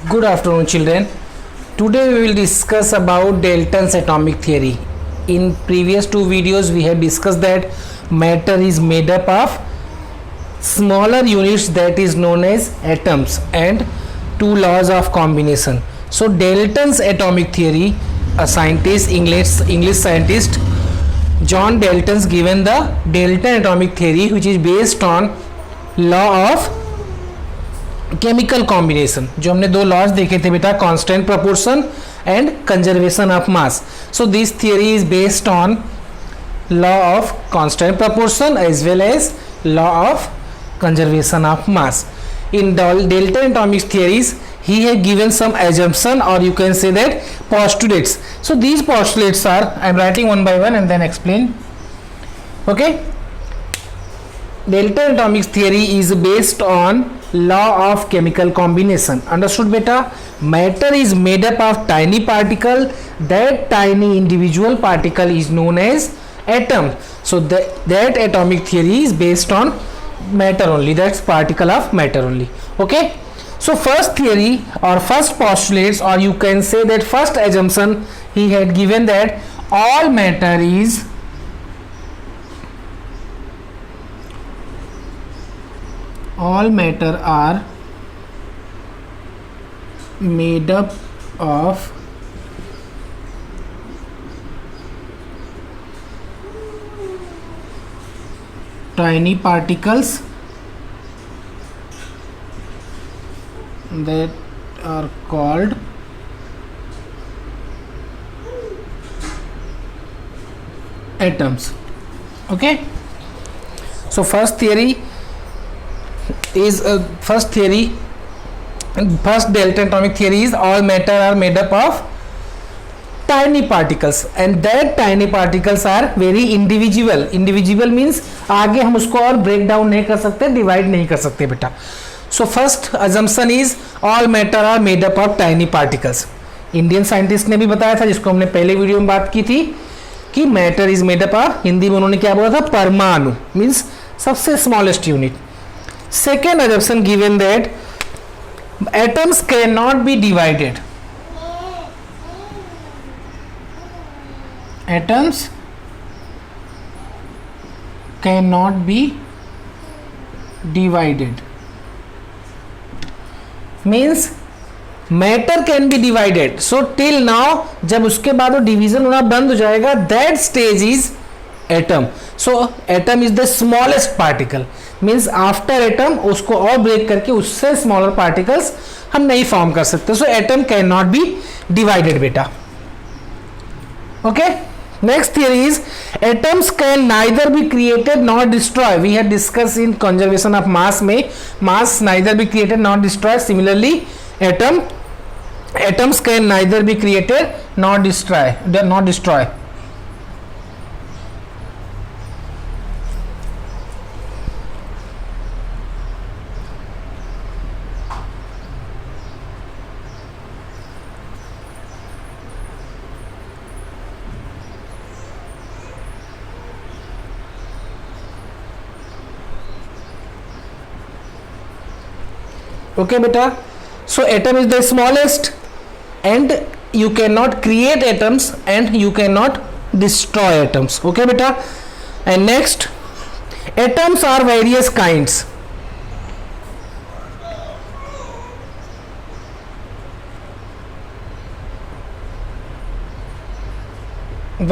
Good afternoon, children. Today we will discuss about Dalton's atomic theory. In previous two videos we have discussed that matter is made up of smaller units that is known as atoms and two laws of combination. So Dalton's atomic theory, a scientist, English scientist John Dalton's given the Dalton atomic theory, which is based on law of chemical combination. जो हमने दो laws देखे थे बेटा, constant proportion and conservation of mass. So this theory is based on law of constant proportion as well as law of conservation of mass. In Dalton atomic theories, he has given some assumption, or you can say that postulates. So these postulates are, I am writing one by one and then explain. Okay. Dalton atomic theory is based on law of chemical combination. Understood beta? Matter is made up of tiny particle. That tiny individual particle is known as atom. So that atomic theory is based on matter only. That's particle of matter only. Okay. So first theory or first postulates, or you can say that first assumption, he had given that all matter are made up of tiny particles that are called atoms. Okay. So first Dalton atomic theory is all matter are made up of tiny particles, and that tiny particles are very individual means आगे हम उसको और break down नहीं कर सकते, divide नहीं कर सकते बेटा. So first assumption is all matter are made up of tiny particles. Indian scientist ने भी बताया था, जिसको हमने पहले वीडियो में बात की थी, कि matter is made up of, Hindi में उन्होंने क्या बोला था, परमाणु मीन्स सबसे smallest unit. Second assumption given that atoms cannot be divided. Atoms cannot be divided. Means matter can be divided. So till now, जब उसके बाद वो डिवीजन होना बंद हो जाएगा, that stage is atom. So atom is the smallest particle. Means after atom उसको और ब्रेक करके उससे स्मॉलर पार्टिकल्स हम नहीं फॉर्म कर सकते. So atom can not be divided बेटा. Okay. Next theory is atoms can neither be created not destroy. We have discuss in conservation of mass में, mass neither be created not destroy. Similarly atoms can neither be created not destroy. Okay beta. So atom is the smallest, and you cannot create atoms and you cannot destroy atoms. Okay beta. And next, atoms are various kinds.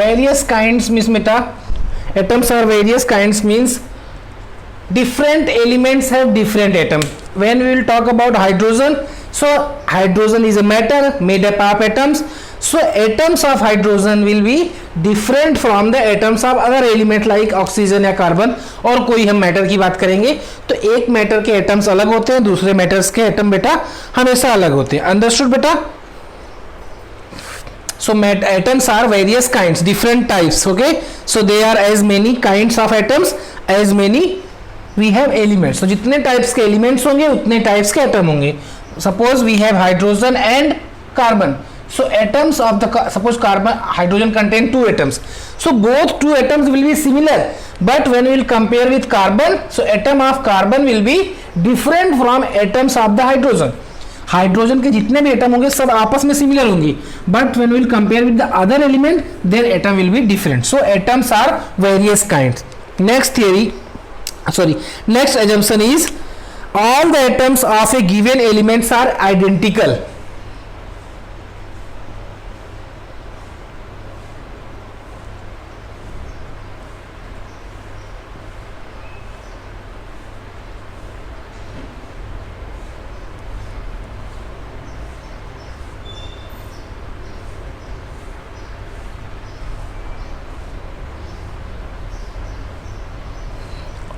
Various kinds means beta, atoms are various kinds means different elements have different atom. When we will talk about hydrogen, so hydrogen is a matter made up of atoms. So atoms of hydrogen will be different from the atoms of other element like oxygen या carbon, और कोई हम matter की बात करेंगे तो एक matter के एटम्स अलग होते हैं, दूसरे मैटर्स के एटम बेटा हमेशा अलग होते हैं. अंडरस्टूड बेटा. So atoms are various kinds, different types. Okay. So there are as many kinds of atoms as many we have elements. So जितने टाइप्स के एलिमेंट्स होंगे उतने टाइप्स के एटम होंगे. Suppose we have hydrogen and carbon. So atoms of the, suppose carbon, hydrogen contain two atoms. So both two atoms will be similar, but when we will compare with carbon, so atom of carbon will be different from atoms of the hydrogen. Hydrogen के जितने भी atom होंगे सब आपस में similar होंगे, but when we will compare with the other element there atom will be different. So atoms are various kinds. Next theory, next assumption is all the atoms of a given elements are identical.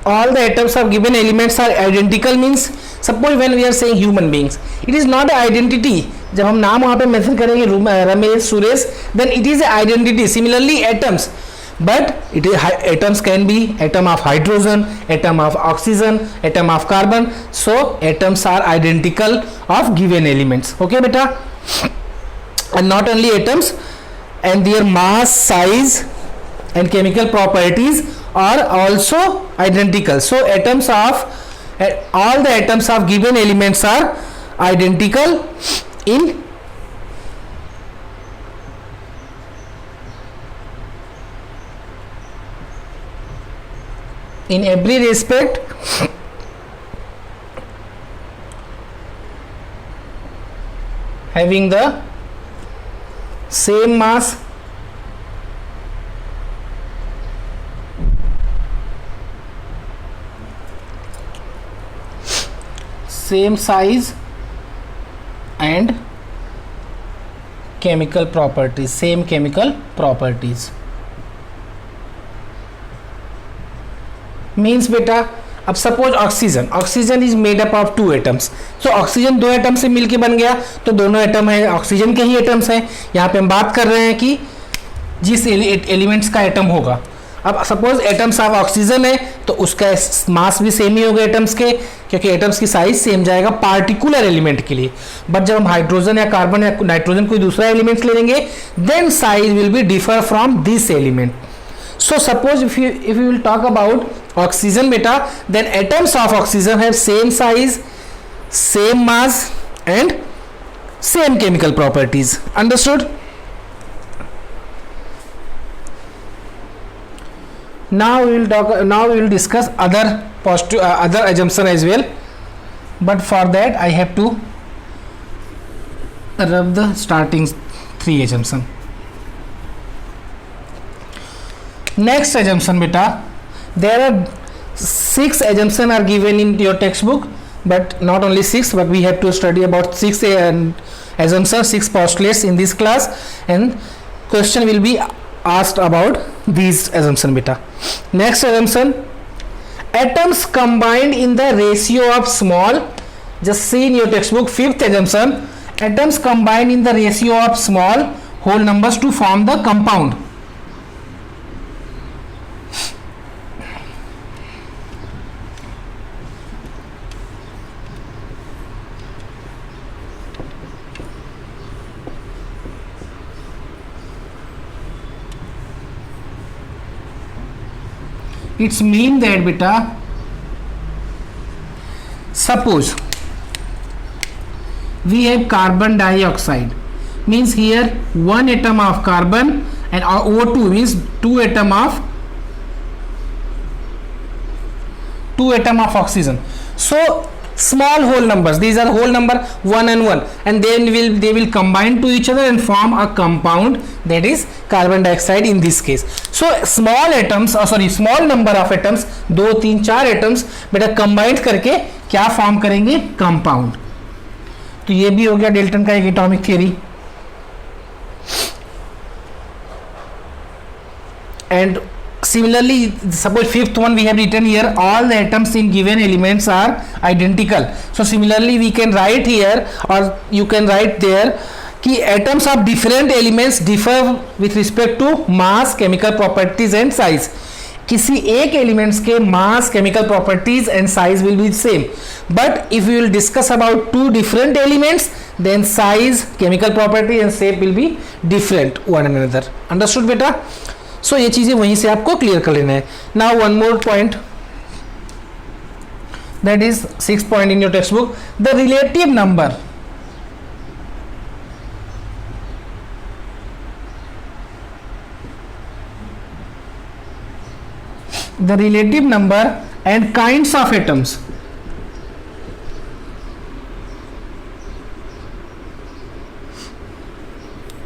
All the atoms of given elements are identical means suppose when we are saying human beings, it is not an identity. जब हम नाम वहाँ पे mention करेंगे Ramesh, Suresh, then it is an identity. Similarly atoms, but it is atoms can be atom of hydrogen, atom of oxygen, atom of carbon. So atoms are identical of given elements. Okay beta, and not only atoms, and their mass, size and chemical properties are also identical. So atoms of all the atoms of given elements are identical in every respect, having the same mass, same size and chemical properties, same chemical properties. Means बेटा, अब suppose oxygen is made up of 2 atoms. So oxygen 2 atom से मिलके बन गया, तो दोनों atom है oxygen के ही एटम्स हैं. यहाँ पे हम बात कर रहे हैं कि जिस एलिमेंट्स का एटम होगा. अब सपोज एटम्स ऑफ ऑक्सीजन है तो उसका मास भी सेम ही होगा एटम्स के, क्योंकि एटम्स की साइज सेम जाएगा पार्टिकुलर एलिमेंट के लिए. बट जब हम हाइड्रोजन या कार्बन या नाइट्रोजन कोई दूसरा एलिमेंट ले लेंगे, then size will be differ from this element. So suppose if you will talk about oxygen beta, then atoms of oxygen have same size, same mass and same chemical properties. Understood? Now we will discuss other assumption as well, but for that I have to rub the starting 3 assumption. Next assumption beta, there are 6 assumptions are given in your textbook, but not only 6, but we have to study about 6 assumptions, 6 postulates in this class, and question will be asked about these assumptions beta. Next assumption, atoms combined in the ratio of small, just see in your textbook 5th assumption, atoms combined in the ratio of small whole numbers to form the compound. It's mean that beta, suppose we have carbon dioxide, means here 1 atom of carbon, and O2 means 2 atom of oxygen. So small whole numbers, these are whole number 1 and 1, and then they will combine to each other and form a compound, that is carbon dioxide in this case. So small number of atoms, 2 3 4 atoms बेटा combined करके क्या form करेंगे, compound. तो ये भी हो गया Dalton का एक atomic theory. And similarly, suppose 5th one we have written here, all the atoms in given elements are identical. So similarly we can write here, or you can write there, कि atoms of different elements differ with respect to mass, chemical properties and size. किसी एक elements के mass, chemical properties and size will be same, but if you will discuss about 2 different elements, then size, chemical property and shape will be different one another. Understood बेटा? So ये चीजें वहीं से आपको clear कर लेना है. Now one more point, that is 6th point in your text book, the relative number the relative number and kinds of atoms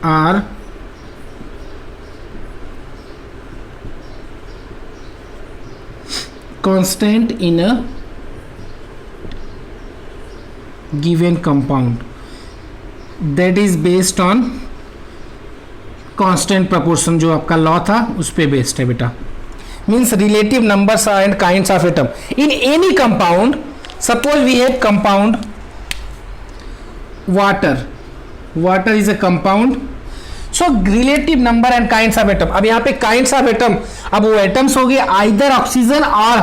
are constant in a given compound, that is based on constant proportion, जो आपका law था उस पे based है बेटा. Means relative numbers and kinds of atom in any compound. Suppose we have compound water is a compound. So relative number and kinds of atom. अब यहाँ पे काइंड्स ऑफ एटम, अब वो एटम्स हो गए आइदर ऑक्सीजन और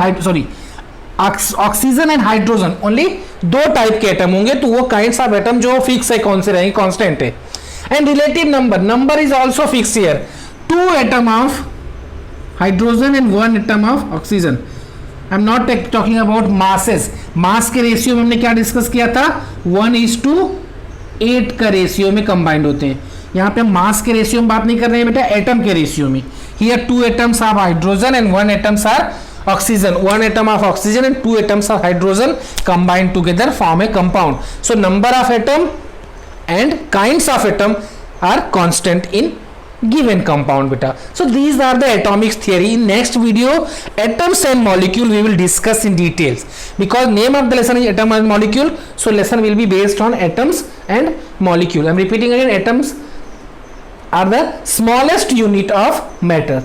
oxygen and hydrogen. Only दो type के एटम होंगे, तो वो काइंड्स ऑफ एटम जो फिक्स है, कौन से रहेंगे, कांस्टेंट है. And relative number is also fix here. 2 atom of hydrogen and 1 atom of oxygen. I am not talking about masses. Mass के रेशियो में हमने क्या डिस्कस किया था, 1:8 का रेशियो में कंबाइंड होते हैं. यहाँ पे मास के रेशियो में बात नहीं कर रहे हैं बेटा, एटम के रेशियो में. Here 2 atoms of hydrogen and 1 atoms are oxygen. 1 atom of oxygen and 2 atoms of hydrogen combined together form a compound. So number of atom and kinds of atom are constant in given compound beta. So these are the atomic theory. In next video, atoms and molecule we will discuss in details, because name of the lesson is atom and molecule, so lesson will be based on atoms and molecule. I am repeating again, atoms are the smallest unit of matter.